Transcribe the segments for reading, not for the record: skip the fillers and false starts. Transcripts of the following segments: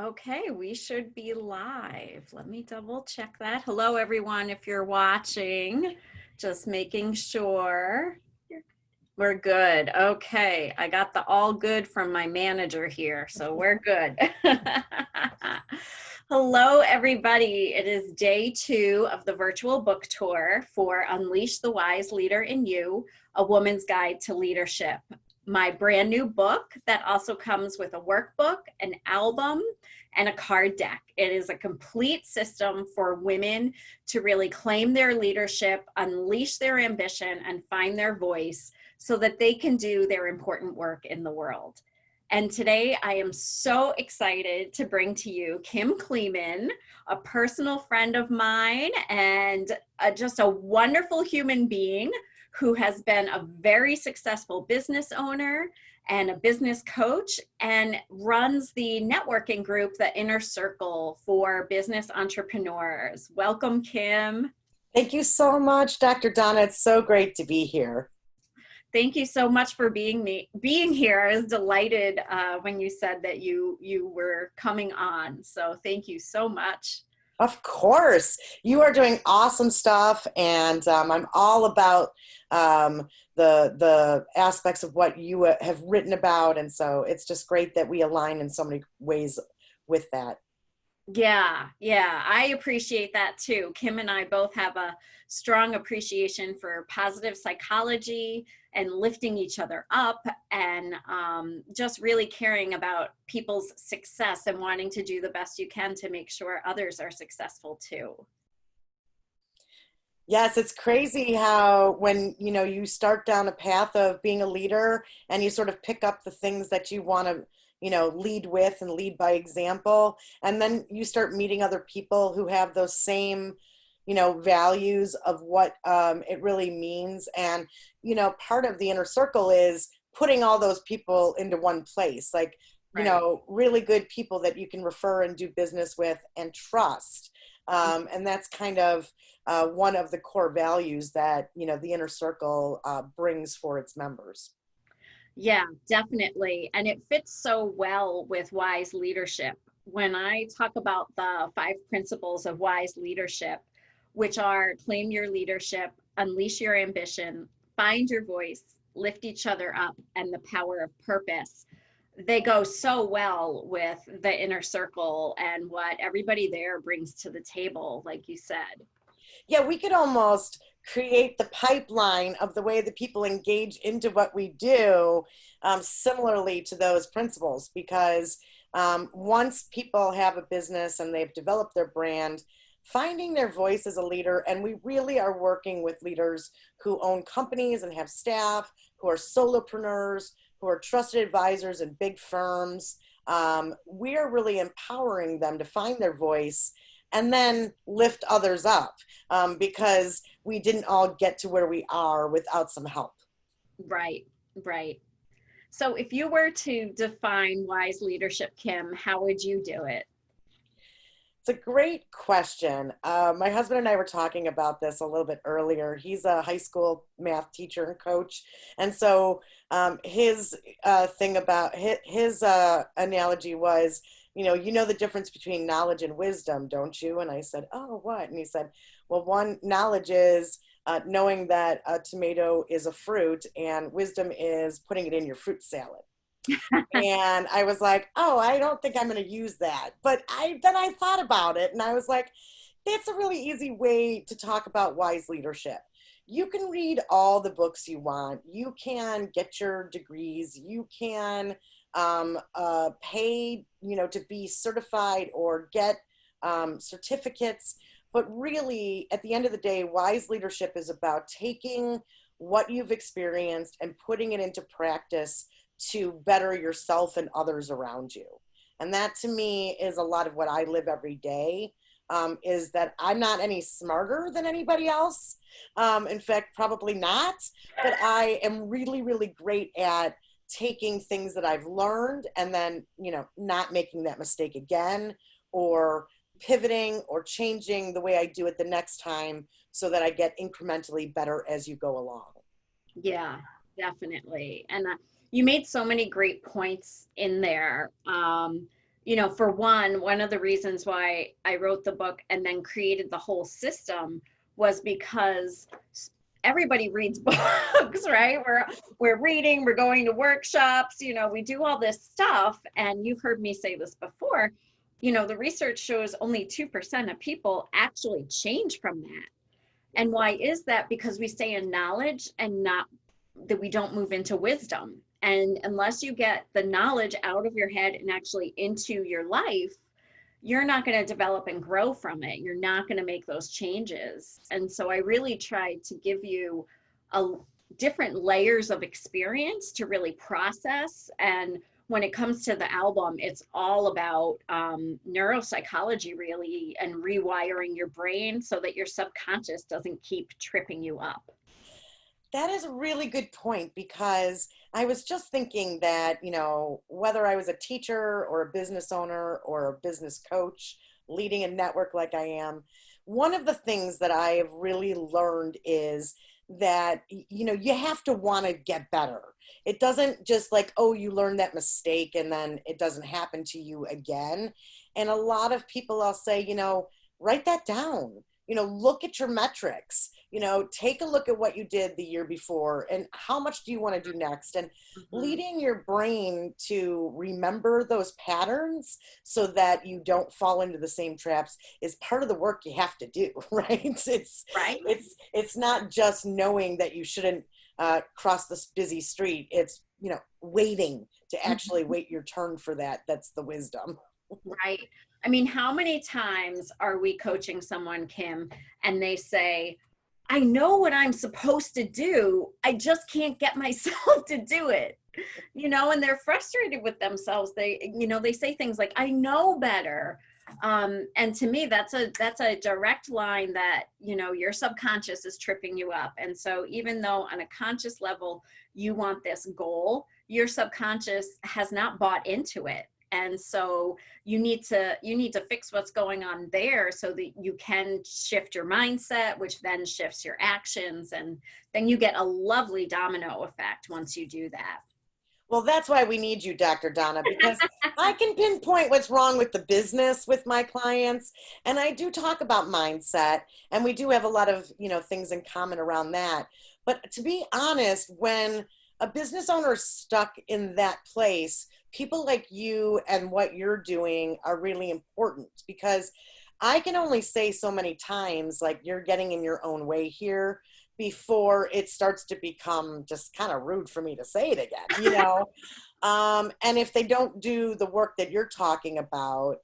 Okay, we should be live. Let me double check that. Hello, everyone, if you're watching, just making sure. We're good. Okay, I got the all good from my manager here, so we're good. Hello, everybody. It is day 2 of the virtual book tour for Unleash the Wise Leader in You, A Woman's Guide to Leadership. My brand new book that also comes with a workbook, an album, and a card deck. It is a complete system for women to really claim their leadership, unleash their ambition, and find their voice so that they can do their important work in the world. And today I am so excited to bring to you Kim Kleeman, a personal friend of mine and just a wonderful human being who has been a very successful business owner and a business coach and runs the networking group, the Inner Circle for business entrepreneurs. Welcome, Kim. Thank you so much, Dr. Donna. It's so great to be here. Thank you so much for being here. I was delighted when you said that you were coming on. So thank you so much. Of course. You are doing awesome stuff, and I'm all about the aspects of what you have written about, and so it's just great that we align in so many ways with that. Yeah, I appreciate that too. Kim and I both have a strong appreciation for positive psychology and lifting each other up and just really caring about people's success and wanting to do the best you can to make sure others are successful too. Yes, it's crazy how when you start down a path of being a leader and you sort of pick up the things that you want to lead with and lead by example, and then you start meeting other people who have those same values of what it really means. And part of the inner circle is putting all those people into one place, like Right. really good people that you can refer and do business with and trust. And that's kind of one of the core values that the inner circle brings for its members. Yeah, definitely. And it fits so well with wise leadership. When I talk about the 5 principles of wise leadership, which are claim your leadership, unleash your ambition, find your voice, lift each other up, and the power of purpose, they go so well with the inner circle and what everybody there brings to the table, like you said. Yeah, we could almost create the pipeline of the way that people engage into what we do similarly to those principles, because once people have a business and they've developed their brand, finding their voice as a leader, and we really are working with leaders who own companies and have staff, who are solopreneurs, who are trusted advisors in big firms. We are really empowering them to find their voice and then lift others up, because we didn't all get to where we are without some help. Right, right. So if you were to define wise leadership, Kim, how would you do it? It's a great question. My husband and I were talking about this a little bit earlier. He's a high school math teacher and coach. And so his thing about his analogy was, you know the difference between knowledge and wisdom, don't you? And I said, oh, what? And he said, well, one, knowledge is knowing that a tomato is a fruit, and wisdom is putting it in your fruit salad. And I was like, oh, I don't think I'm going to use that. But then I thought about it and I was like, that's a really easy way to talk about wise leadership. You can read all the books you want. You can get your degrees. You can pay, to be certified or get certificates. But really, at the end of the day, wise leadership is about taking what you've experienced and putting it into practice to better yourself and others around you. And that to me is a lot of what I live every day, is that I'm not any smarter than anybody else. In fact, probably not, but I am really, really great at taking things that I've learned and then, not making that mistake again, or pivoting or changing the way I do it the next time so that I get incrementally better as you go along. Yeah, definitely. And you made so many great points in there. For one of the reasons why I wrote the book and then created the whole system was because everybody reads books, right? We're reading, we're going to workshops, we do all this stuff. And you've heard me say this before, the research shows only 2% of people actually change from that. And why is that? Because we stay in knowledge and not that we don't move into wisdom. And unless you get the knowledge out of your head and actually into your life, you're not going to develop and grow from it. You're not going to make those changes. And so I really tried to give you a different layers of experience to really process. And when it comes to the album, it's all about neuropsychology, really, and rewiring your brain so that your subconscious doesn't keep tripping you up. That is a really good point, because I was just thinking that, whether I was a teacher or a business owner or a business coach leading a network like I am, one of the things that I have really learned is that, you have to want to get better. It doesn't just like, oh, you learned that mistake and then it doesn't happen to you again. And a lot of people, I'll say, write that down. Look at your metrics, take a look at what you did the year before and how much do you want to do next, and leading your brain to remember those patterns so that you don't fall into the same traps is part of the work you have to do, right? Right. It's not just knowing that you shouldn't cross this busy street. It's, waiting to actually wait your turn for that. That's the wisdom. Right. I mean, how many times are we coaching someone, Kim, and they say, I know what I'm supposed to do. I just can't get myself to do it. And they're frustrated with themselves. They say things like, I know better. And to me, that's a direct line that, your subconscious is tripping you up. And so even though on a conscious level, you want this goal, your subconscious has not bought into it. And so you need to fix what's going on there so that you can shift your mindset, which then shifts your actions. And then you get a lovely domino effect once you do that. Well, that's why we need you, Dr. Donna, because I can pinpoint what's wrong with the business with my clients. And I do talk about mindset, and we do have a lot of, things in common around that. But to be honest, when a business owner is stuck in that place, people like you and what you're doing are really important, because I can only say so many times, like, you're getting in your own way here, before it starts to become just kind of rude for me to say it again, and if they don't do the work that you're talking about,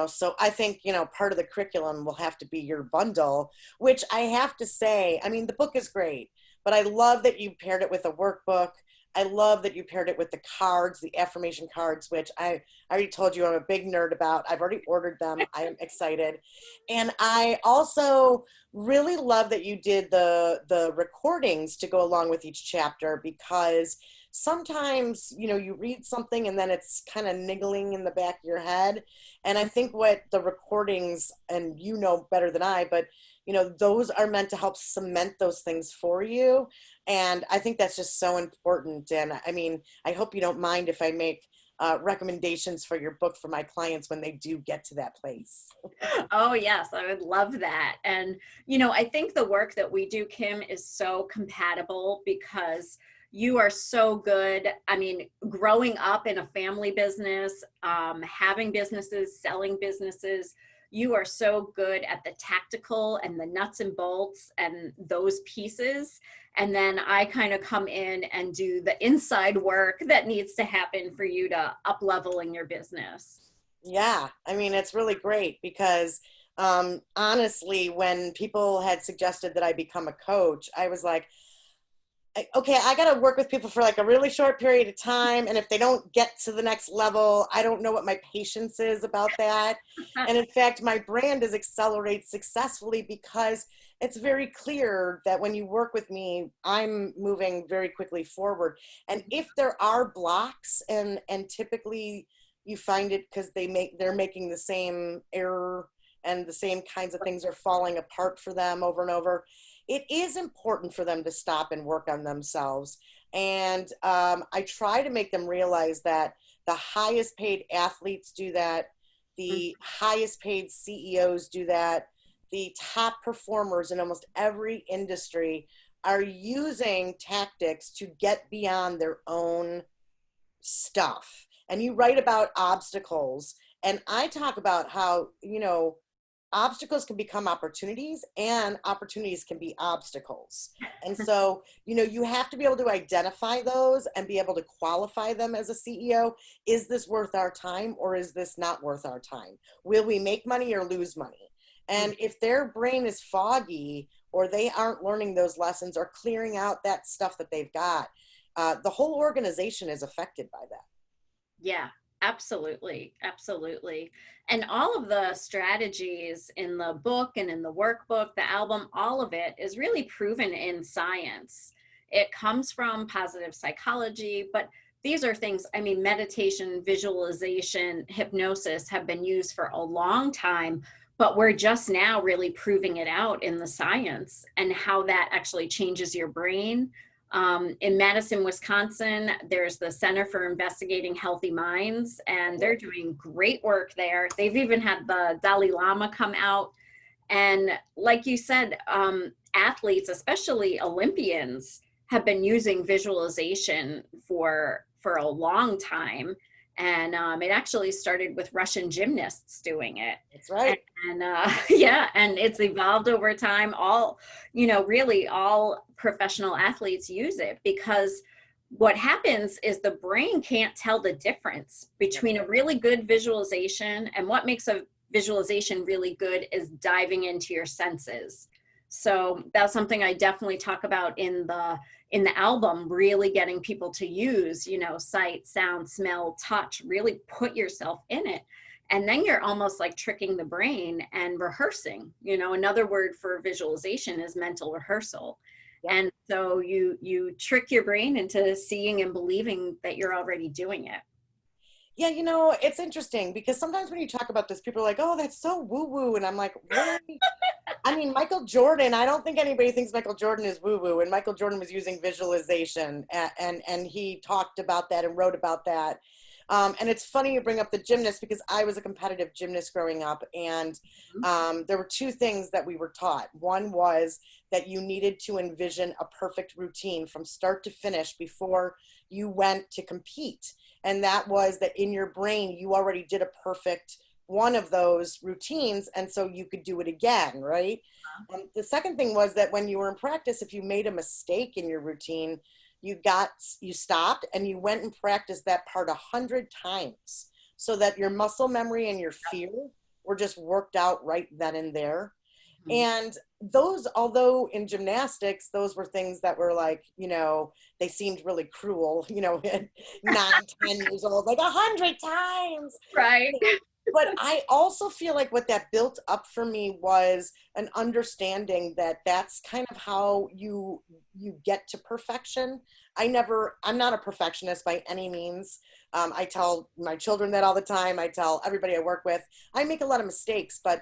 so I think, part of the curriculum will have to be your bundle, which I have to say, I mean, the book is great, but I love that you paired it with a workbook. I love that you paired it with the cards, the affirmation cards, which I already told you I'm a big nerd about. I've already ordered them. I'm excited. And I also really love that you did the recordings to go along with each chapter, because sometimes, you read something and then it's kind of niggling in the back of your head. And I think what the recordings, and better than I, but those are meant to help cement those things for you. And I think that's just so important. And I mean, I hope you don't mind if I make recommendations for your book for my clients when they do get to that place. Oh, yes, I would love that. And, I think the work that we do, Kim, is so compatible because you are so good. I mean, growing up in a family business, having businesses, selling businesses, you are so good at the tactical and the nuts and bolts and those pieces. And then I kind of come in and do the inside work that needs to happen for you to up level in your business. Yeah, I mean, it's really great because honestly, when people had suggested that I become a coach, I was like, okay, I got to work with people for like a really short period of time. And if they don't get to the next level, I don't know what my patience is about that. And in fact, my brand is Accelerate Successfully, because it's very clear that when you work with me, I'm moving very quickly forward. And if there are blocks, and typically you find it because they're making the same error and the same kinds of things are falling apart for them over and over, it is important for them to stop and work on themselves. And I try to make them realize that The highest paid athletes do that. The highest paid CEOs do that. The top performers in almost every industry are using tactics to get beyond their own stuff. And you write about obstacles, and I talk about how, obstacles can become opportunities and opportunities can be obstacles. And so, you have to be able to identify those and be able to qualify them as a CEO. Is this worth our time, or is this not worth our time? Will we make money or lose money? And if their brain is foggy, or they aren't learning those lessons or clearing out that stuff that they've got, the whole organization is affected by that. Yeah, absolutely. Absolutely. And all of the strategies in the book and in the workbook, the album, all of it is really proven in science. It comes from positive psychology, but these are things, meditation, visualization, hypnosis have been used for a long time, but we're just now really proving it out in the science and how that actually changes your brain. In Madison, Wisconsin, there's the Center for Investigating Healthy Minds, and they're doing great work there. They've even had the Dalai Lama come out. And like you said, athletes, especially Olympians, have been using visualization for a long time. And it actually started with Russian gymnasts doing it. That's right. And yeah, and it's evolved over time. Really all professional athletes use it, because what happens is the brain can't tell the difference between a really good visualization, and what makes a visualization really good is diving into your senses. So that's something I definitely talk about in the album, really getting people to use, sight, sound, smell, touch, really put yourself in it. And then you're almost like tricking the brain and rehearsing. Another word for visualization is mental rehearsal. Yep. And so you trick your brain into seeing and believing that you're already doing it. Yeah, it's interesting because sometimes when you talk about this, people are like, oh, that's so woo-woo. And I'm like, really? Michael Jordan, I don't think anybody thinks Michael Jordan is woo-woo. And Michael Jordan was using visualization, and he talked about that and wrote about that. And it's funny you bring up the gymnast, because I was a competitive gymnast growing up, and there were two things that we were taught. One was that you needed to envision a perfect routine from start to finish before you went to compete. And that was that in your brain, you already did a perfect one of those routines, and so you could do it again, right? The second thing was that when you were in practice, if you made a mistake in your routine, you stopped and you went and practiced that part 100 times, so that your muscle memory and your fear were just worked out right then and there. And those, although in gymnastics, those were things that were like, they seemed really cruel, at 9, 10 years old, like 100 times. Right. But I also feel like what that built up for me was an understanding that that's kind of how you get to perfection. I'm not a perfectionist by any means. I tell my children that all the time. I tell everybody I work with, I make a lot of mistakes, but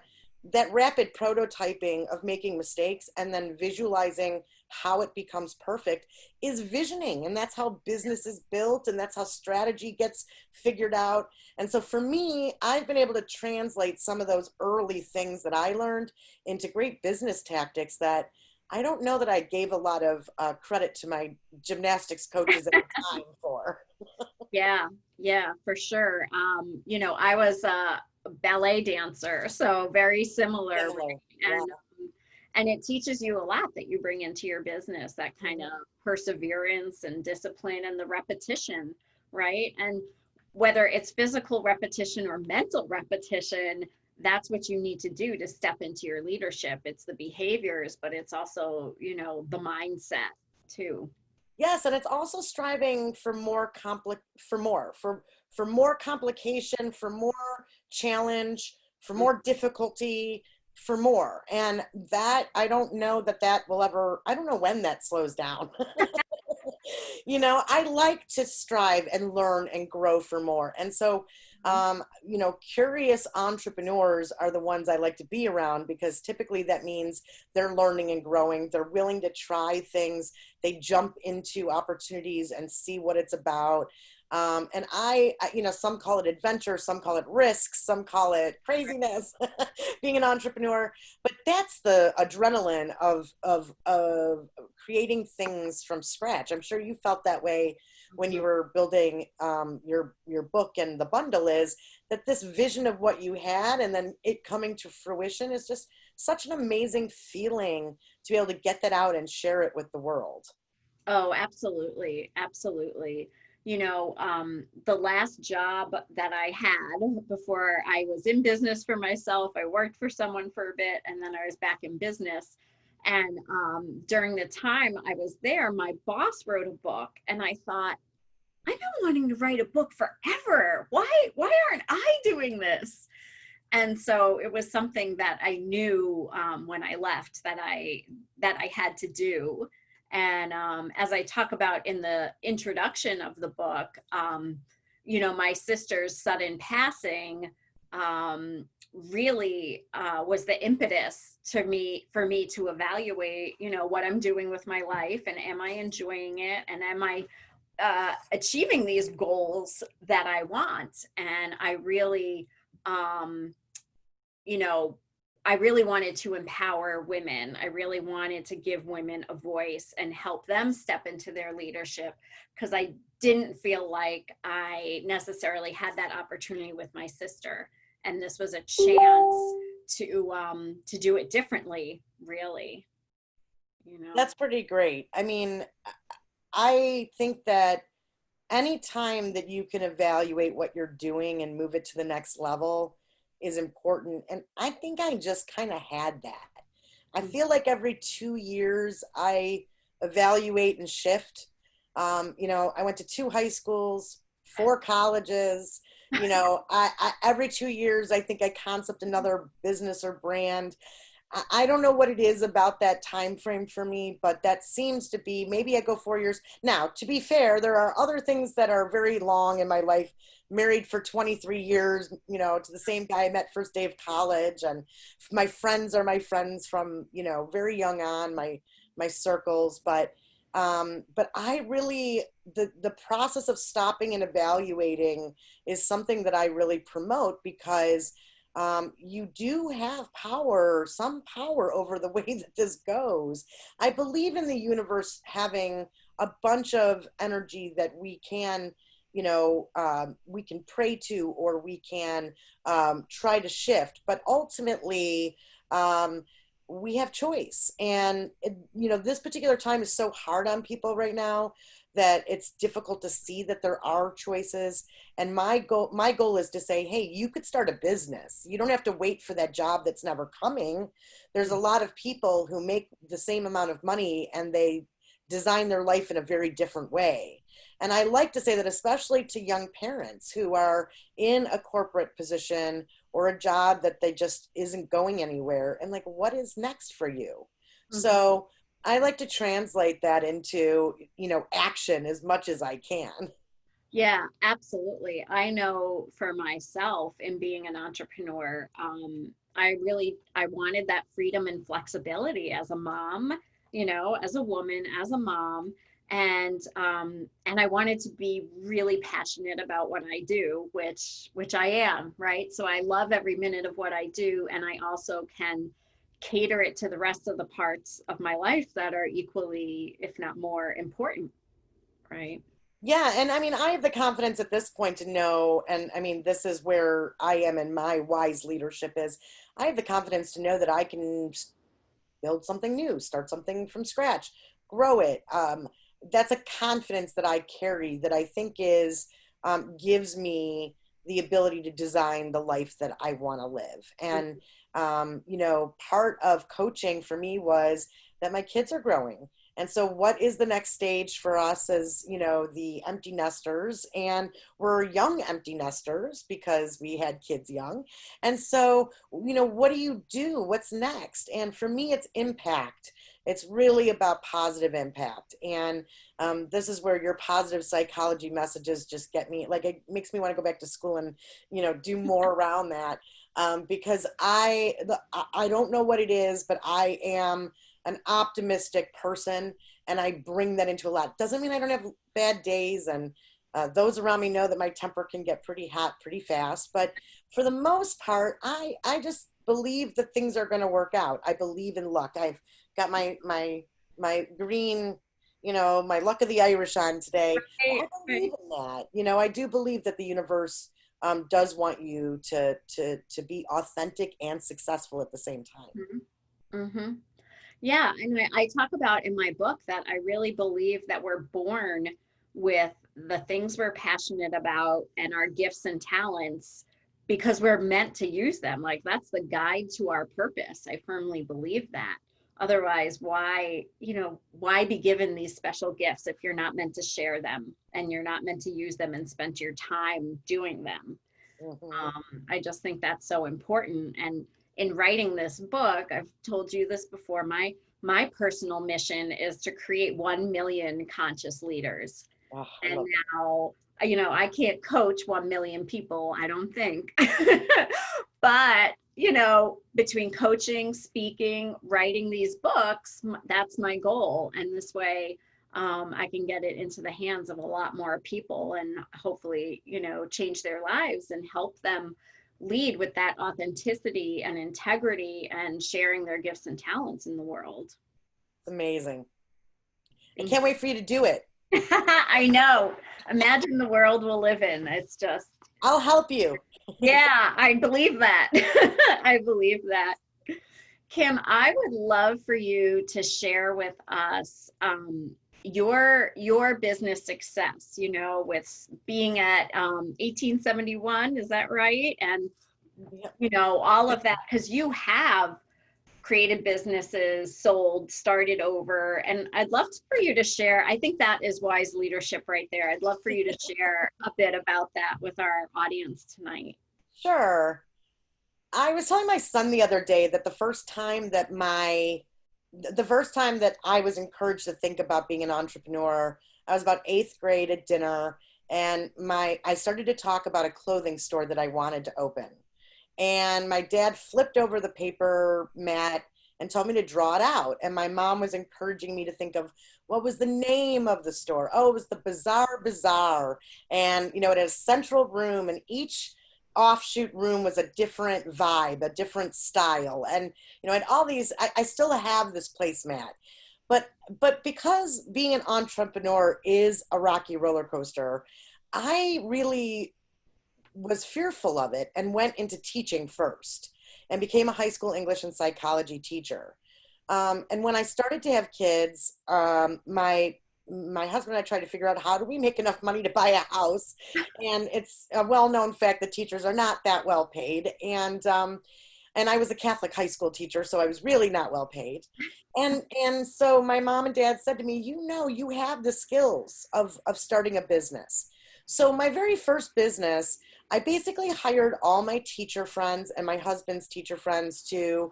that rapid prototyping of making mistakes and then visualizing how it becomes perfect is visioning. And that's how business is built, and that's how strategy gets figured out. And so for me, I've been able to translate some of those early things that I learned into great business tactics that I don't know that I gave a lot of credit to my gymnastics coaches at the time for. Yeah, for sure. I was a ballet dancer, so very similar. Right? And it teaches you a lot that you bring into your business, that kind of perseverance and discipline and the repetition, right? And whether it's physical repetition or mental repetition, that's what you need to do to step into your leadership. It's the behaviors, but it's also, the mindset too. Yes, and it's also striving for more complication, for more challenge, for more difficulty, for more. And that, I don't know that will ever, I don't know when that slows down. I like to strive and learn and grow for more. And so, curious entrepreneurs are the ones I like to be around, because typically that means they're learning and growing. They're willing to try things. They jump into opportunities and see what it's about. And some call it adventure, some call it risk, some call it craziness, being an entrepreneur. But that's the adrenaline of creating things from scratch. I'm sure you felt that way when you were building your book, and the bundle is that this vision of what you had and then it coming to fruition is just such an amazing feeling to be able to get that out and share it with the world. Oh, absolutely. Absolutely. The last job that I had before I was in business for myself, I worked for someone for a bit and then I was back in business. And during the time I was there, my boss wrote a book and I thought, I've been wanting to write a book forever. Why aren't I doing this? And so it was something that I knew when I left that I had to do. And as I talk about in the introduction of the book, my sister's sudden passing really was the impetus for me to evaluate, what I'm doing with my life, and am I enjoying it, and am I achieving these goals that I want. And I really you know, I really wanted to empower women. I really wanted to give women a voice and help them step into their leadership, because I didn't feel like I necessarily had that opportunity with my sister. And this was a chance to do it differently, really. That's pretty great. I mean, I think that anytime that you can evaluate what you're doing and move it to the next level is important. And I think I just kind of had that. I feel like every 2 years I evaluate and shift. I went to 2 high schools, 4 colleges. Every 2 years I think I concept another business or brand. I don't know what it is about that time frame for me, but that seems to be, maybe I go 4 years. Now, to be fair, there are other things that are very long in my life. Married for 23 years, to the same guy I met first day of college. And my friends are my friends from, very young on, my circles. But I really, the process of stopping and evaluating is something that I really promote, because you do have some power over the way that this goes. I believe in the universe having a bunch of energy that we can, we can pray to, or we can try to shift. But ultimately, we have choice. And, this particular time is so hard on people right now that it's difficult to see that there are choices. And my goal is to say, hey, you could start a business. You don't have to wait for that job that's never coming. There's a lot of people who make the same amount of money and they design their life in a very different way. And I like to say that, especially to young parents who are in a corporate position or a job that they just isn't going anywhere, and like, what is next for you? Mm-hmm. So I like to translate that into, action as much as I can. Yeah, absolutely. I know for myself, in being an entrepreneur, I wanted that freedom and flexibility as a mom, as a woman, as a mom. And I wanted to be really passionate about what I do, which I am, right? So I love every minute of what I do. And I also can cater it to the rest of the parts of my life that are equally, if not more important, right? Yeah, and I mean, I have the confidence at this point to know, and I mean, this is where I am in my wise leadership is, I have the confidence to know that I can build something new, start something from scratch, grow it. That's a confidence that I carry that I think is gives me the ability to design the life that I want to live. And part of coaching for me was that my kids are growing. And so what is the next stage for us as, the empty nesters? And we're young empty nesters because we had kids young. And so, what do you do? What's next? And for me, it's impact. It's really about positive impact. And this is where your positive psychology messages just get me, like, it makes me want to go back to school and, do more around that. Because I don't know what it is, but I am an optimistic person and I bring that into a lot. Doesn't mean I don't have bad days, and Those around me know that my temper can get pretty hot pretty fast, but for the most part, I just believe that things are going to work out. I believe in luck. I've got my green, my luck of the Irish on today. Right, I right. believe in that. I do believe that the universe does want you to be authentic and successful at the same time. Mm-hmm. Yeah, and I talk about in my book that I really believe that we're born with the things we're passionate about and our gifts and talents because we're meant to use them. Like that's the guide to our purpose. I firmly believe that. Otherwise, why be given these special gifts if you're not meant to share them and you're not meant to use them and spend your time doing them? Mhm. I just think that's so important. And in writing this book, I've told you this before, my personal mission is to create 1 million conscious leaders. Oh, I And love that. now, I can't coach 1 million people, I don't think. But, between coaching, speaking, writing these books, that's my goal. And this way, I can get it into the hands of a lot more people and hopefully, change their lives and help them lead with that authenticity and integrity and sharing their gifts and talents in the world. It's amazing. I Thank can't wait for you to do it. you. I know. Imagine the world we'll live in. It's just, I'll help you. yeah, I believe that. I believe that. Kim, I would love for you to share with us your business success, with being at 1871, is that right? And all of that, because you have created businesses, sold, started over, and I'd love for you to share. I think that is wise leadership right there. I'd love for you to share a bit about that with our audience tonight. Sure. I was telling my son the other day that the first time that I was encouraged to think about being an entrepreneur, I was about eighth grade at dinner, and I started to talk about a clothing store that I wanted to open. And my dad flipped over the paper mat and told me to draw it out. And my mom was encouraging me to think of what was the name of the store. Oh, it was the Bazaar Bazaar. And, it had a central room, and each offshoot room was a different vibe, a different style. And, and all these, I still have this placemat. But because being an entrepreneur is a rocky roller coaster, I really was fearful of it and went into teaching first and became a high school English and psychology teacher. And when I started to have kids, my husband and I tried to figure out how do we make enough money to buy a house. And it's a well-known fact that teachers are not that well paid. And I was a Catholic high school teacher, so I was really not well paid. And so my mom and dad said to me, you have the skills of starting a business. So my very first business, I basically hired all my teacher friends and my husband's teacher friends to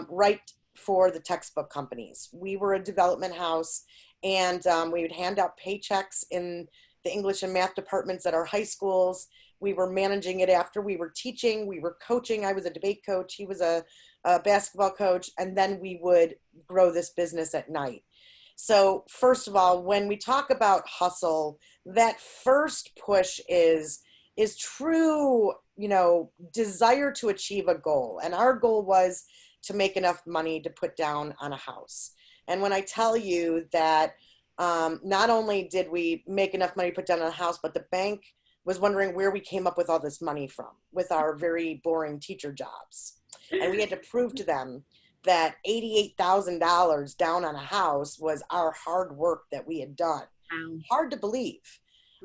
write for the textbook companies. We were a development house, and we would hand out paychecks in the English and math departments at our high schools. We were managing it after we were teaching. We were coaching. I was a debate coach. He was a basketball coach. And then we would grow this business at night. So first of all, when we talk about hustle, that first push is true, desire to achieve a goal. And our goal was to make enough money to put down on a house. And when I tell you that not only did we make enough money to put down on a house, but the bank was wondering where we came up with all this money from with our very boring teacher jobs. And we had to prove to them that $88,000 down on a house was our hard work that we had done. Hard to believe.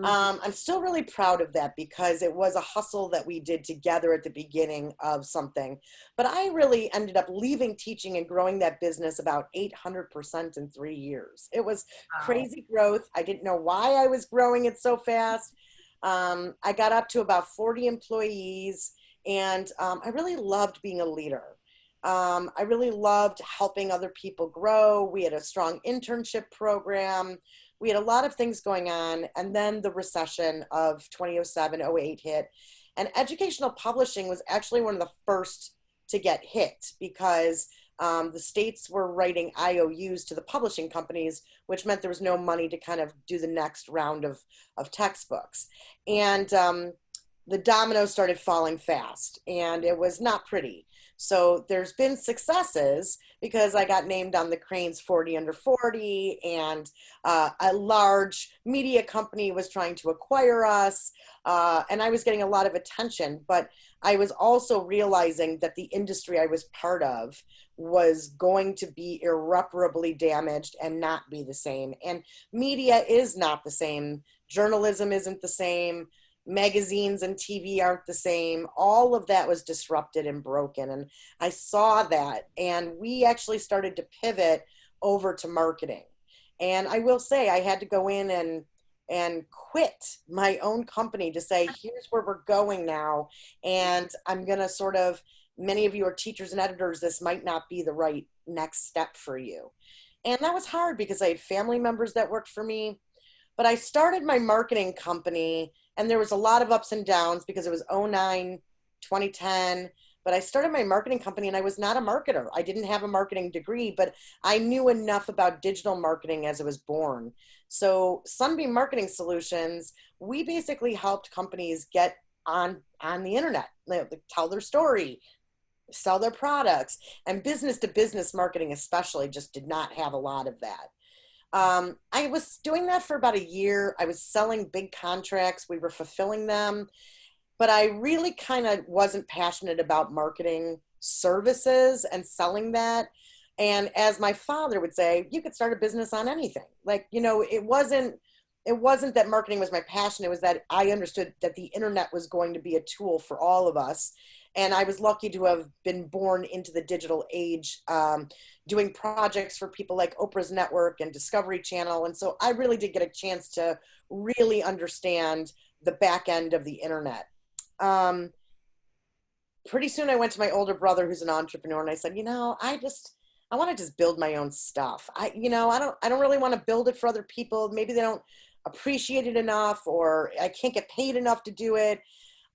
I'm still really proud of that because it was a hustle that we did together at the beginning of something. But I really ended up leaving teaching and growing that business about 800% in 3 years. It was crazy growth. I didn't know why I was growing it so fast. I got up to about 40 employees, and I really loved being a leader. I really loved helping other people grow. We had a strong internship program. We had a lot of things going on. And then the recession of 2007-08 hit. And educational publishing was actually one of the first to get hit because the states were writing IOUs to the publishing companies, which meant there was no money to kind of do the next round of textbooks. And the dominoes started falling fast, and it was not pretty. So there's been successes because I got named on the Crane's 40 Under 40, and a large media company was trying to acquire us, and I was getting a lot of attention. But I was also realizing that the industry I was part of was going to be irreparably damaged and not be the same. And media is not the same. Journalism isn't the same. Magazines and TV aren't the same. All of that was disrupted and broken. And I saw that. And we actually started to pivot over to marketing. And I will say I had to go in and quit my own company to say, here's where we're going now. And I'm going to sort of, many of you are teachers and editors, this might not be the right next step for you. And that was hard because I had family members that worked for me. But I started my marketing company, and there was a lot of ups and downs because it was 2009, 2010. But I started my marketing company, and I was not a marketer. I didn't have a marketing degree, but I knew enough about digital marketing as I was born. So Sunbeam Marketing Solutions, we basically helped companies get on the internet, tell their story, sell their products, and business to business marketing especially just did not have a lot of that. I was doing that for about a year. I was selling big contracts. We were fulfilling them, but I really kind of wasn't passionate about marketing services and selling that. And as my father would say, you could start a business on anything. Like, it wasn't that marketing was my passion. It was that I understood that the internet was going to be a tool for all of us. And I was lucky to have been born into the digital age, doing projects for people like Oprah's Network and Discovery Channel. And so I really did get a chance to really understand the back end of the internet. Pretty soon I went to my older brother, who's an entrepreneur, and I said, I want to just build my own stuff. I don't really want to build it for other people. Maybe they don't appreciate it enough, or I can't get paid enough to do it.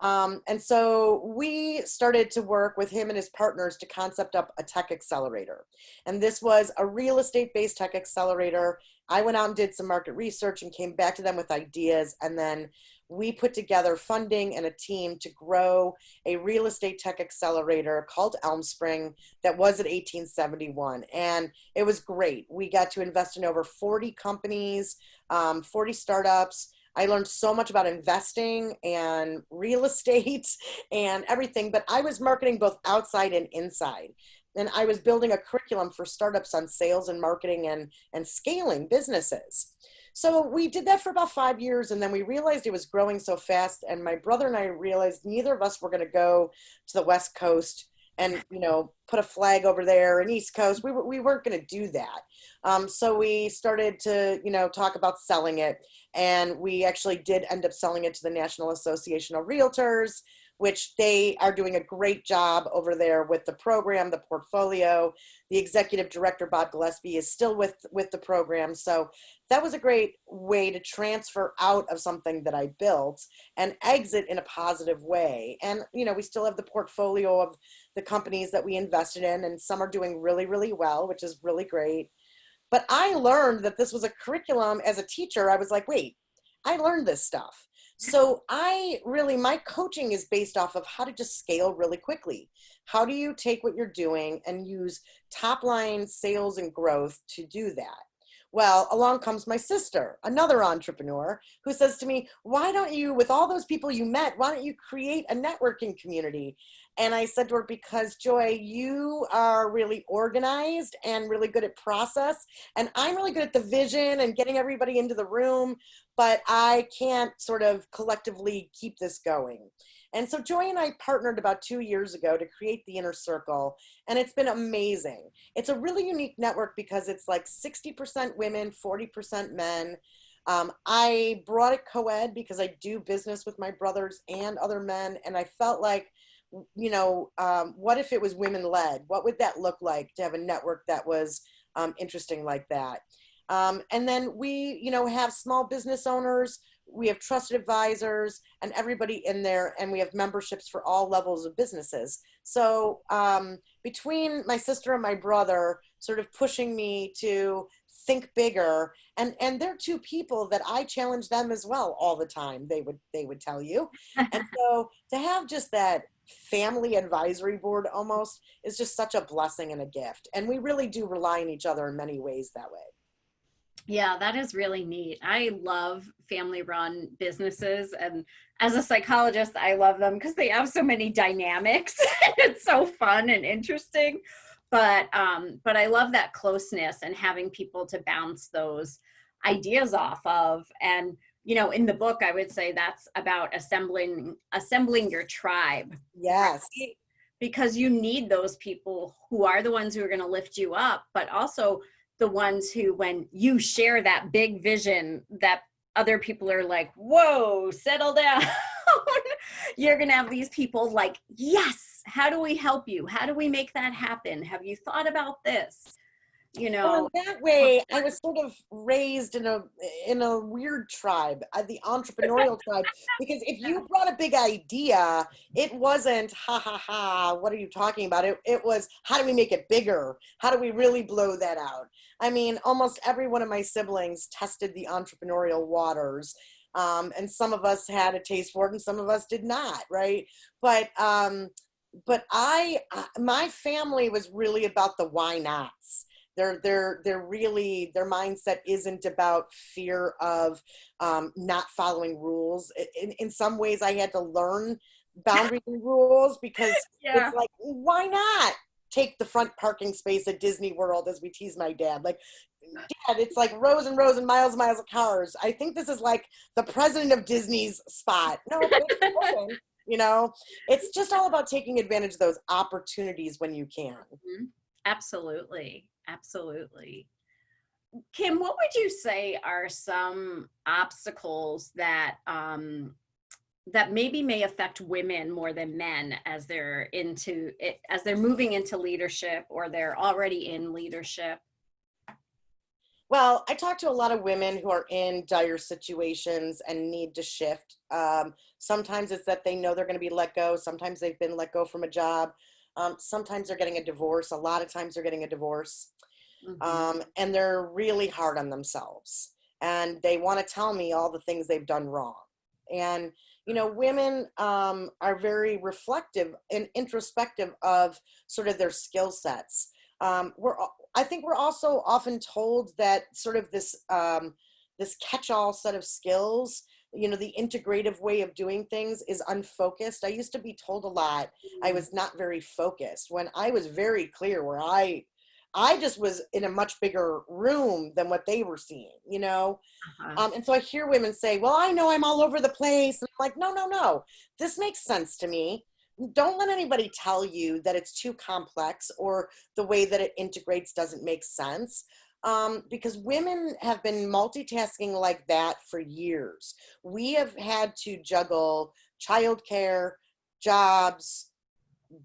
And so we started to work with him and his partners to concept up a tech accelerator. And this was a real estate-based tech accelerator. I went out and did some market research and came back to them with ideas. And then we put together funding and a team to grow a real estate tech accelerator called Elm Spring that was at 1871. And it was great. We got to invest in over 40 companies, 40 startups. I learned so much about investing and real estate and everything, but I was marketing both outside and inside. And I was building a curriculum for startups on sales and marketing and scaling businesses. So we did that for about 5 years, and then we realized it was growing so fast. And my brother and I realized neither of us were going to go to the West Coast and, put a flag over there and East Coast. We weren't going to do that. So we started to, talk about selling it. And we actually did end up selling it to the National Association of Realtors, which they are doing a great job over there with the program, the portfolio. The executive director, Bob Gillespie, is still with the program. So that was a great way to transfer out of something that I built and exit in a positive way. And, we still have the portfolio of the companies that we invested in, and some are doing really, really well, which is really great. But I learned that this was a curriculum as a teacher. I was like, wait, I learned this stuff. So my coaching is based off of how to just scale really quickly. How do you take what you're doing and use top line sales and growth to do that? Well, along comes my sister, another entrepreneur, who says to me, why don't you, with all those people you met, why don't you create a networking community? And I said to her, because Joy, you are really organized and really good at process. And I'm really good at the vision and getting everybody into the room, but I can't sort of collectively keep this going. And so Joy and I partnered about 2 years ago to create the Inner Circle, and it's been amazing. It's a really unique network because it's like 60% women, 40% men. I brought it co-ed because I do business with my brothers and other men, and I felt like, what if it was women-led? What would that look like to have a network that was interesting like that? And then we, have small business owners, we have trusted advisors and everybody in there, and we have memberships for all levels of businesses. So between my sister and my brother sort of pushing me to think bigger, and they're two people that I challenge them as well all the time, they would tell you. And so to have just that family advisory board almost is just such a blessing and a gift. And we really do rely on each other in many ways that way. Yeah, that is really neat. I love family run businesses. And as a psychologist, I love them because they have so many dynamics. It's so fun and interesting. But I love that closeness and having people to bounce those ideas off of. And, in the book, I would say that's about assembling your tribe. Yes. Right? Because you need those people who are the ones who are going to lift you up, but also the ones who, when you share that big vision that other people are like, whoa, settle down. You're going to have these people like, yes, how do we help you? How do we make that happen? Have you thought about this? Well, in that way, I was sort of raised in a weird tribe, the entrepreneurial tribe, because if you brought a big idea, it wasn't ha ha ha, what are you talking about? It was, how do we make it bigger? How do we really blow that out? I mean, almost every one of my siblings tested the entrepreneurial waters. And some of us had a taste for it and some of us did not, right? But my family was really about the why nots. They're really, their mindset isn't about fear of not following rules. In some ways, I had to learn boundaries and rules because it's like, why not take the front parking space at Disney World, as we tease my dad? Like, Dad, it's like rows and rows and miles of cars. I think this is like the president of Disney's spot. No, it's open. It's just all about taking advantage of those opportunities when you can. Mm-hmm. Absolutely. Absolutely. Kim, what would you say are some obstacles that that maybe may affect women more than men as they're moving into leadership or they're already in leadership? Well, I talk to a lot of women who are in dire situations and need to shift. Sometimes it's that they know they're going to be let go. Sometimes they've been let go from a job. Sometimes they're getting a divorce. A lot of times they're getting a divorce. And they're really hard on themselves. And they want to tell me all the things they've done wrong. And, women are very reflective and introspective of sort of their skill sets. I think we're also often told that sort of this catch-all set of skills, the integrative way of doing things is unfocused. I used to be told a lot I was not very focused when I was very clear where I just was in a much bigger room than what they were seeing, And so I hear women say, well, I know I'm all over the place. And I'm like, no, this makes sense to me. Don't let anybody tell you that it's too complex or the way that it integrates doesn't make sense. Because women have been multitasking like that for years. We have had to juggle childcare, jobs,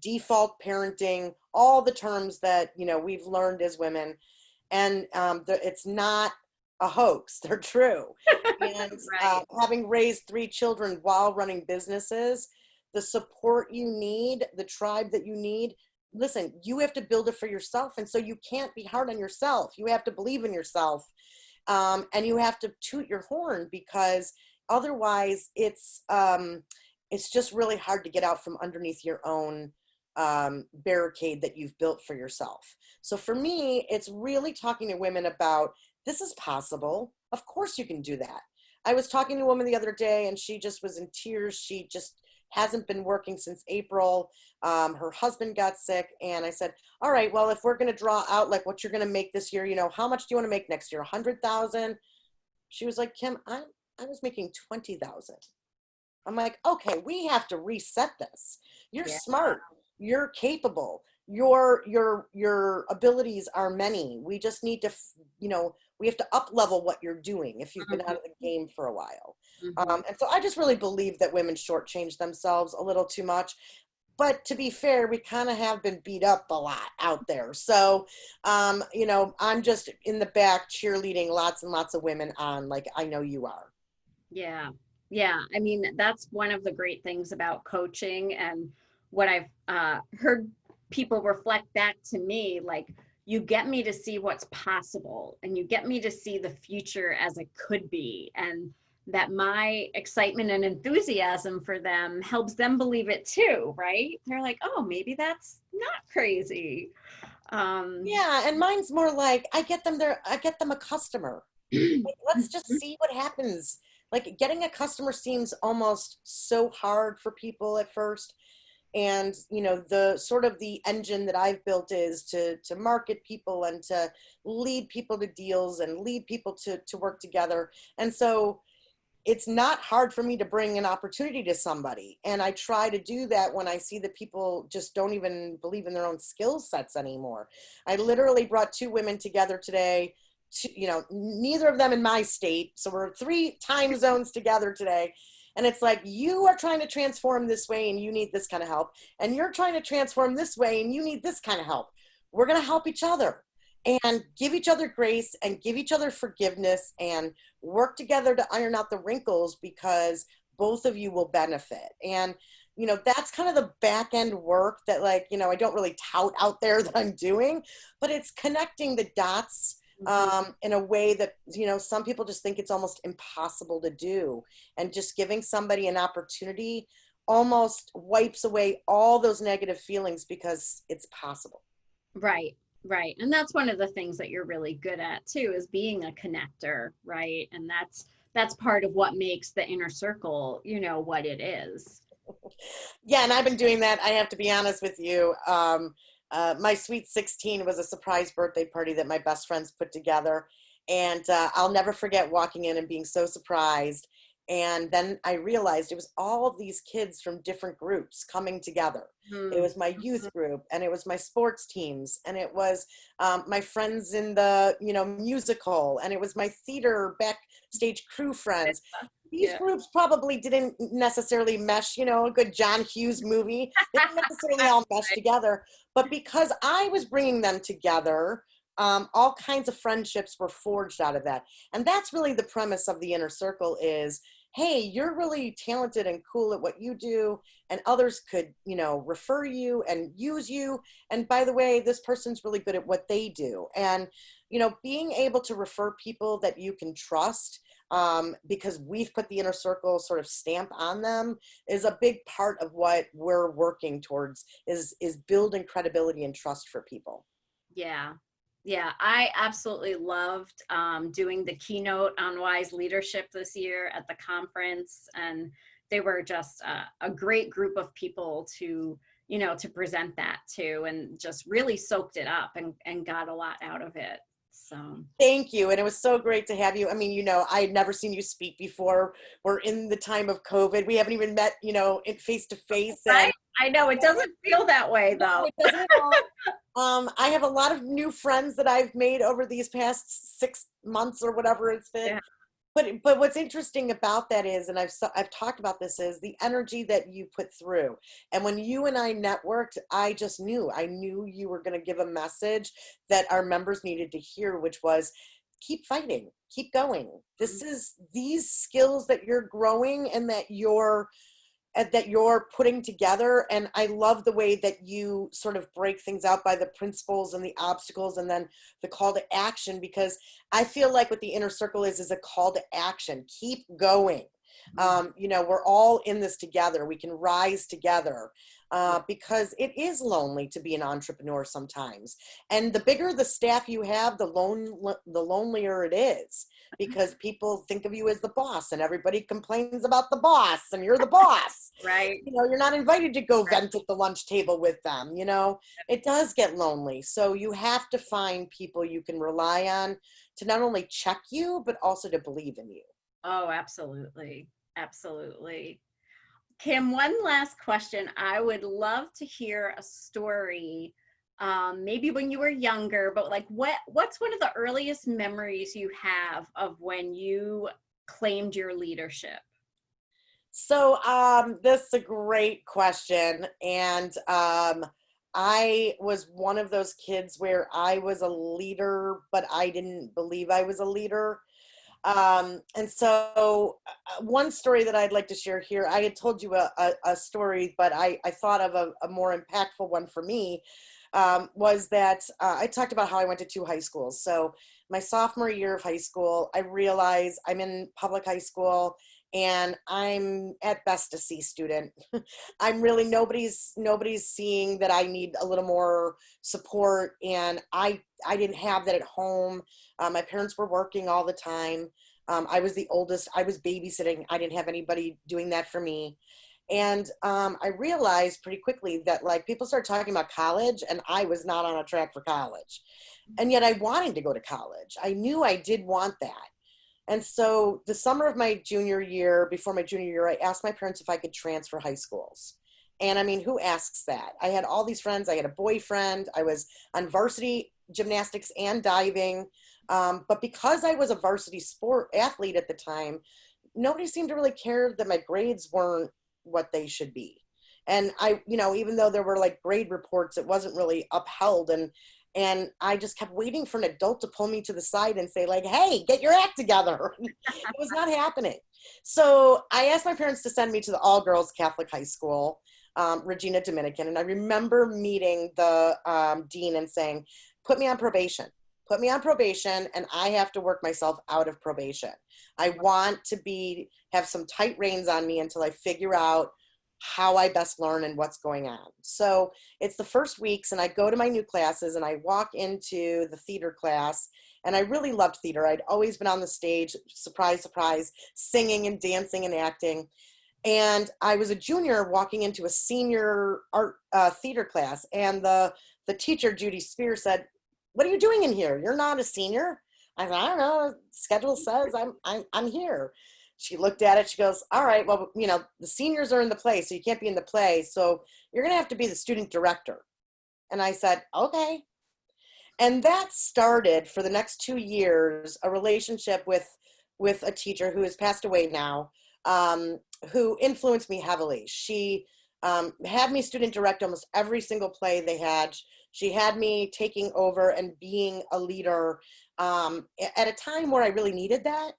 default parenting, all the terms that, we've learned as women. And it's not a hoax. They're true. And Right. Having raised 3 children while running businesses, the support you need, the tribe that you need, listen, you have to build it for yourself. And so you can't be hard on yourself. You have to believe in yourself. And you have to toot your horn, because otherwise it's just really hard to get out from underneath your own barricade that you've built for yourself. So for me, it's really talking to women about, this is possible. Of course you can do that. I was talking to a woman the other day and she just was in tears. She just hasn't been working since April. Her husband got sick. And I said, all right, well, if we're going to draw out like what you're going to make this year, how much do you want to make next year? 100,000. She was like, Kim, I was making 20,000. I'm like, okay, we have to reset this. You're smart. You're capable. Your abilities are many. We just need to, we have to up level what you're doing if you've been out of the game for a while. And so I just really believe that women shortchange themselves a little too much. but to be fair, we kind of have been beat up a lot out there. So, you know, I'm just in the back cheerleading lots and lots of women on, like I know you are. Yeah. Yeah. I mean, that's one of the great things about coaching, and what I've heard people reflect back to me, like, you get me to see what's possible, and you get me to see the future as it could be. And that my excitement and enthusiasm for them helps them believe it too, right? They're like, oh, maybe that's not crazy. Um, Yeah, and mine's more like I get them there, I get them a customer. Like, let's just see what happens. Like getting a customer seems almost so hard for people at first. And you know, the sort of the engine that I've built is to market people and to lead people to deals and lead people to work together. And so it's not hard for me to bring an opportunity to somebody. And I try to do that when I see that people just don't even believe in their own skill sets anymore. I literally brought two women together today, you know, neither of them in my state. So we're 3 time zones together today. And it's like, you are trying to transform this way and you need this kind of help. And you're trying to transform this way and you need this kind of help. We're going to help each other and give each other grace and give each other forgiveness and work together to iron out the wrinkles, because both of you will benefit. And you know, that's kind of the back end work that, like, you know, I don't really tout out there that I'm doing, but it's connecting the dots in a way that, you know, some people just think it's almost impossible to do. And just giving somebody an opportunity almost wipes away all those negative feelings because it's possible. Right, right. And that's one of the things that you're really good at too, is being a connector, right? And that's part of what makes the inner circle, you know, what it is. Yeah, and I've been doing that. I have to be honest with you. My sweet 16 was a surprise birthday party that my best friends put together. And I'll never forget walking in and being so surprised. And then I realized it was all of these kids from different groups coming together. It was my youth group, and it was my sports teams, and it was my friends in the, you know, musical, and it was my theater backstage crew friends. These groups probably didn't necessarily mesh, you know, a good John Hughes movie. They didn't necessarily all mesh together, but because I was bringing them together, all kinds of friendships were forged out of that. And that's really the premise of the inner circle is, hey, you're really talented and cool at what you do, and others could, you know, refer you and use you. And by the way, this person's really good at what they do. And, you know, being able to refer people that you can trust, because we've put the inner circle sort of stamp on them, is a big part of what we're working towards, is building credibility and trust for people. Yeah. Yeah, I absolutely loved doing the keynote on Wise Leadership this year at the conference. And they were just a great group of people to, you know, to present that to, and just really soaked it up and got a lot out of it. So Thank you. And it was so great to have you. I mean, you know, I had never seen you speak before. We're in the time of COVID. We haven't even met, you know, in face to face. right? I know it doesn't feel that way though. No, it doesn't at all. I have a lot of new friends that I've made over these past 6 months or whatever it's been. Yeah. But what's interesting about that is, and I've talked about this, is the energy that you put through. And when you and I networked, I knew you were going to give a message that our members needed to hear, which was, keep fighting, keep going. This is these skills that you're growing and that you're putting together. And I love the way that you sort of break things out by the principles and the obstacles and then the call to action, because I feel like what the inner circle is a call to action. Keep going. You know, we're all in this together. We can rise together, because it is lonely to be an entrepreneur sometimes. And the bigger the staff you have, the lonelier it is, because people think of you as the boss and everybody complains about the boss and you're the boss. Right. You know, you're not invited to go vent at the lunch table with them. You know, it does get lonely. So you have to find people you can rely on to not only check you, but also to believe in you. Oh, absolutely. Absolutely. Kim, one last question. I would love to hear a story, maybe when you were younger, but like what's one of the earliest memories you have of when you claimed your leadership? This is a great question. And I was one of those kids where I was a leader, but I didn't believe I was a leader. One story that I'd like to share here, I had told you a story, but I thought of a more impactful one for me, was that I talked about how I went to two high schools. So my sophomore year of high school, I realized I'm in public high school and I'm at best a C student. I'm really, nobody's seeing that I need a little more support. And I didn't have that at home. My parents were working all the time. I was the oldest. I was babysitting. I didn't have anybody doing that for me. And I realized pretty quickly that like people started talking about college and I was not on a track for college. And yet I wanted to go to college. I knew I did want that. And so the summer of my junior year, before my junior year, I asked my parents if I could transfer high schools. And I mean, who asks that? I had all these friends. I had a boyfriend. I was on varsity gymnastics and diving. But because I was a varsity sport athlete at the time, nobody seemed to really care that my grades weren't what they should be. And even though there were like grade reports, it wasn't really upheld. And I just kept waiting for an adult to pull me to the side and say like, hey, get your act together. It was not happening. So I asked my parents to send me to the all girls Catholic high school, Regina Dominican. And I remember meeting the dean and saying, put me on probation. Put me on probation and I have to work myself out of probation. I want to have some tight reins on me until I figure out how I best learn and what's going on. So it's the first weeks and I go to my new classes and I walk into the theater class and I really loved theater. I'd always been on the stage, surprise, surprise, singing and dancing and acting. And I was a junior walking into a senior art theater class and the teacher, Judy Spear, said, what are you doing in here? You're not a senior. I said, I don't know. Schedule says I'm here. She looked at it. She goes, all right, well, the seniors are in the play, so you can't be in the play. So you're going to have to be the student director. And I said, okay. And that started for the next 2 years, a relationship with a teacher who has passed away now, who influenced me heavily. She had me student direct almost every single play they had. She had me taking over and being a leader at a time where I really needed that.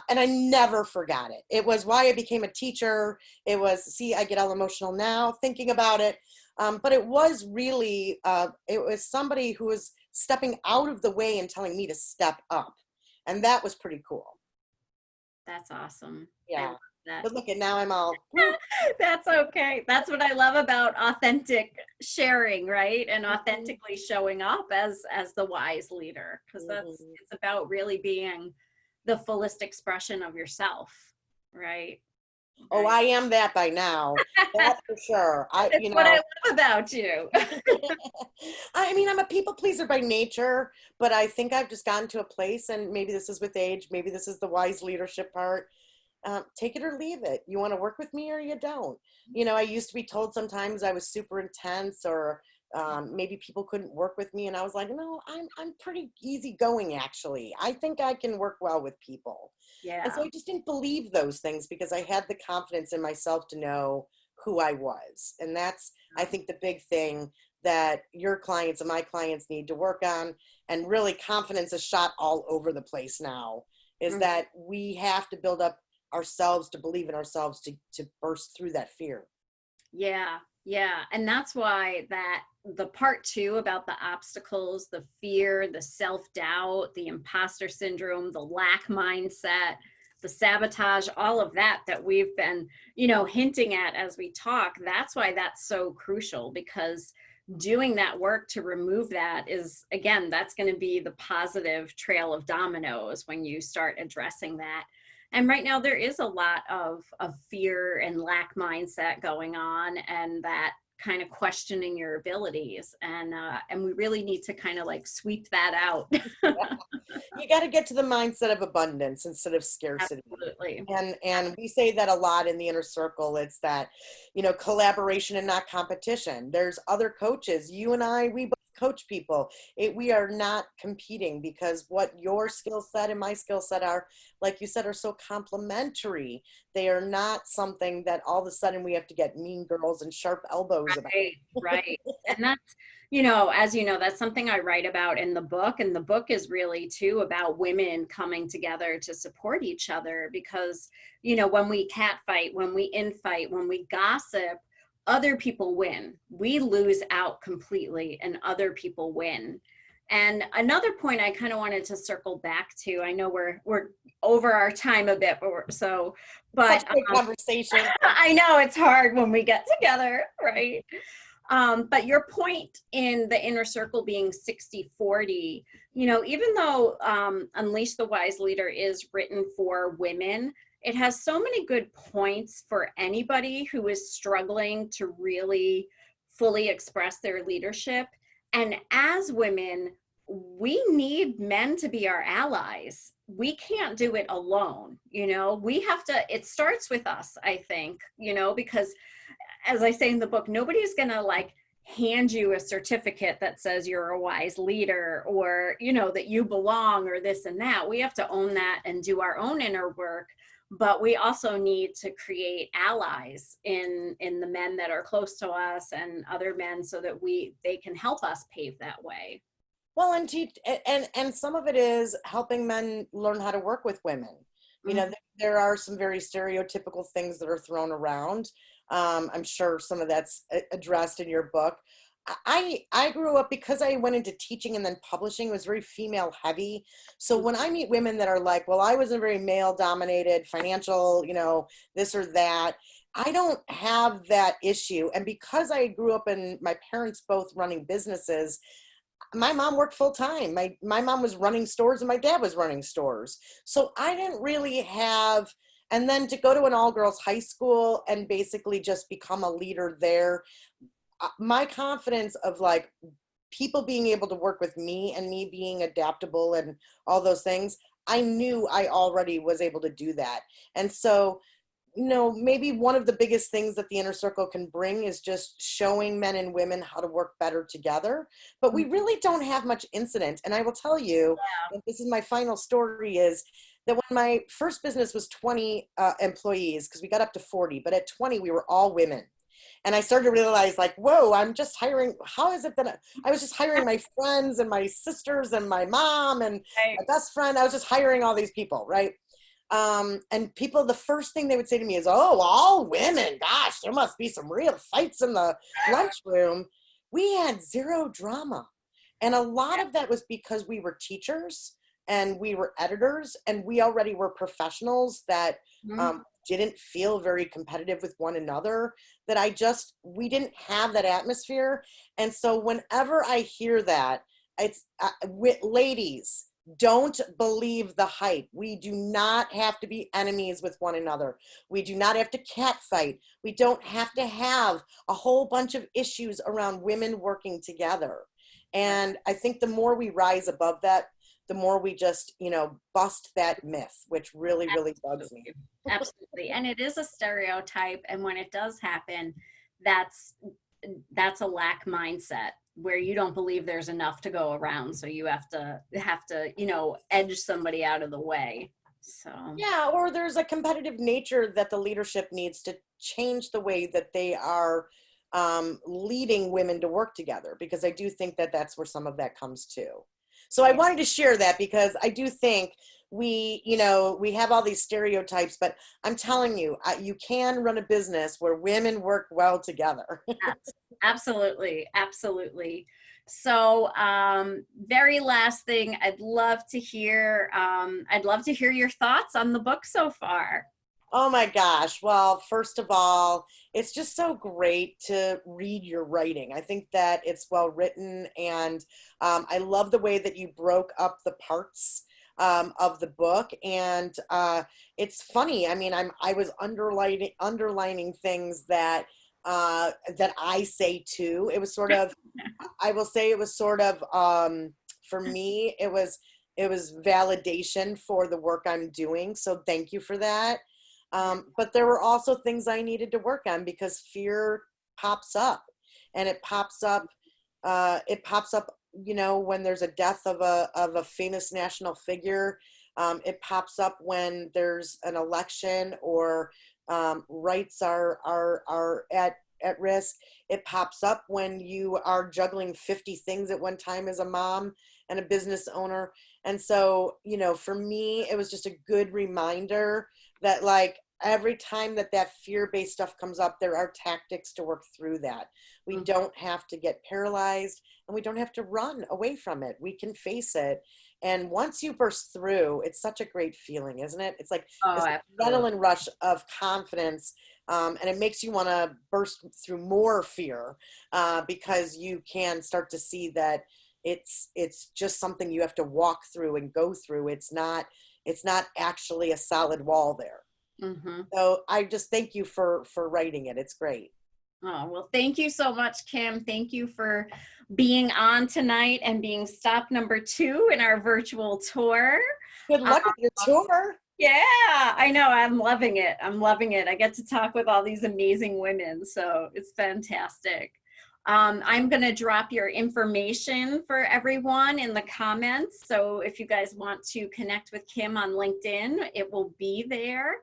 And I never forgot it. It was why I became a teacher. It was, I get all emotional now thinking about it. But it was really, it was somebody who was stepping out of the way and telling me to step up. And that was pretty cool. That's awesome. Yeah. But look at now I'm all. That's okay. That's what I love about authentic sharing, right? And authentically showing up as the wise leader, because it's about really being the fullest expression of yourself, right? Oh, I am that by now. That's for sure. That's what I love about you. I mean, I'm a people pleaser by nature, but I think I've just gotten to a place, and maybe this is with age, maybe this is the wise leadership part. Take it or leave it. You want to work with me or you don't. I used to be told sometimes I was super intense or maybe people couldn't work with me. And I was like, no, I'm pretty easygoing, actually. I think I can work well with people. Yeah. And so I just didn't believe those things because I had the confidence in myself to know who I was. And that's, I think, the big thing that your clients and my clients need to work on. And really, confidence is shot all over the place now, is that we have to build up ourselves to believe in ourselves to burst through that fear. Yeah. And that's why that the part 2 about the obstacles, the fear, the self-doubt, the imposter syndrome, the lack mindset, the sabotage, all of that we've been, hinting at as we talk, that's why that's so crucial, because doing that work to remove that is, again, that's going to be the positive trail of dominoes when you start addressing that. And right now there is a lot of fear and lack mindset going on, and that kind of questioning your abilities. And we really need to kind of like sweep that out. You got to get to the mindset of abundance instead of scarcity. Absolutely. And we say that a lot in the inner circle. It's that, collaboration and not competition. There's other coaches. You and I, we both coach people. We are not competing, because what your skill set and my skill set are, like you said, are so complementary. They are not something that all of a sudden we have to get mean girls and sharp elbows about. Right, right. And that's, as you know, that's something I write about in the book. And the book is really too about women coming together to support each other, because, when we catfight, when we infight, when we gossip, other people win. We lose out completely and other people win. And another point I kind of wanted to circle back to, I know we're over our time a bit, but Such a good conversation. I know it's hard when we get together, right? But your point in the inner circle being 60-40, even though Unleash the Wise Leader is written for women, it has so many good points for anybody who is struggling to really fully express their leadership. And as women, we need men to be our allies. We can't do it alone. We have to, it starts with us, I think, because as I say in the book, nobody's going to hand you a certificate that says you're a wise leader, or, that you belong, or this and that. We have to own that and do our own inner work. But we also need to create allies in the men that are close to us and other men, so that they can help us pave that way. Well, and teach, and some of it is helping men learn how to work with women. There are some very stereotypical things that are thrown around. I'm sure some of that's addressed in your book. I grew up, because I went into teaching and then publishing, it was very female heavy. So when I meet women that are like, well, I was a very male dominated financial, this or that, I don't have that issue. And because I grew up and my parents both running businesses, my mom worked full time. My mom was running stores and my dad was running stores. So I didn't really have, and then to go to an all girls high school and basically just become a leader there, my confidence of people being able to work with me and me being adaptable and all those things, I knew I already was able to do that. And so, maybe one of the biggest things that the inner circle can bring is just showing men and women how to work better together. But we really don't have much incident. And I will tell you, and this is my final story, is that when my first business was 20 employees, because we got up to 40, but at 20, we were all women. And I started to realize whoa, I'm just hiring. How is it that I was just hiring my friends and my sisters and my mom and my best friend. I was just hiring all these people, right? And people, the first thing they would say to me is, oh, all women, gosh, there must be some real fights in the lunchroom. We had zero drama. And a lot of that was because we were teachers and we were editors and we already were professionals that didn't feel very competitive with one another, that we didn't have that atmosphere. And so whenever I hear that, it's ladies, don't believe the hype. We do not have to be enemies with one another. We do not have to catfight. We don't have to have a whole bunch of issues around women working together. And I think the more we rise above that, the more we just, bust that myth, which really, really bugs me. Absolutely. And it is a stereotype. And when it does happen, that's a lack mindset, where you don't believe there's enough to go around. So you have to, edge somebody out of the way. So, yeah, or there's a competitive nature that the leadership needs to change the way that they are leading women to work together, because I do think that that's where some of that comes too. So I wanted to share that, because I do think we have all these stereotypes, but I'm telling you, you can run a business where women work well together. Absolutely. Absolutely. So, very last thing, I'd love to hear your thoughts on the book so far. Oh my gosh. Well, first of all, it's just so great to read your writing. I think that it's well written, and I love the way that you broke up the parts of the book. And it's funny. I mean, I was underlining things that I say too. It was sort of, I will say it was sort of, for me, it was validation for the work I'm doing. So thank you for that. But there were also things I needed to work on, because fear pops up, and it pops up It pops up, when there's a death of a famous national figure. It pops up when there's an election or rights are at risk. It pops up when you are juggling 50 things at one time as a mom and a business owner. And so, for me, it was just a good reminder that, like, every time that fear-based stuff comes up, there are tactics to work through that. We don't have to get paralyzed, and we don't have to run away from it. We can face it. And once you burst through, it's such a great feeling, isn't it? It's like Oh, this absolutely. adrenaline rush of confidence, and it makes you want to burst through more fear, because you can start to see that it's just something you have to walk through and go through. It's not actually a solid wall there. Mm-hmm. So I just thank you for writing it. It's great. Oh, well, thank you so much, Kim. Thank you for being on tonight and being stop number 2 in our virtual tour. Good luck with your tour. Yeah, I know. I'm loving it. I'm loving it. I get to talk with all these amazing women, so it's fantastic. I'm going to drop your information for everyone in the comments. So if you guys want to connect with Kim on LinkedIn, it will be there.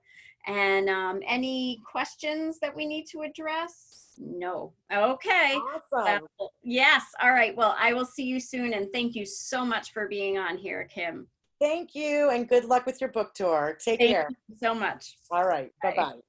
And any questions that we need to address? No. Okay. Awesome. Yes. All right. Well, I will see you soon. And thank you so much for being on here, Kim. Thank you, and good luck with your book tour. Take Thank care. you so much. All right. Bye. Bye-bye.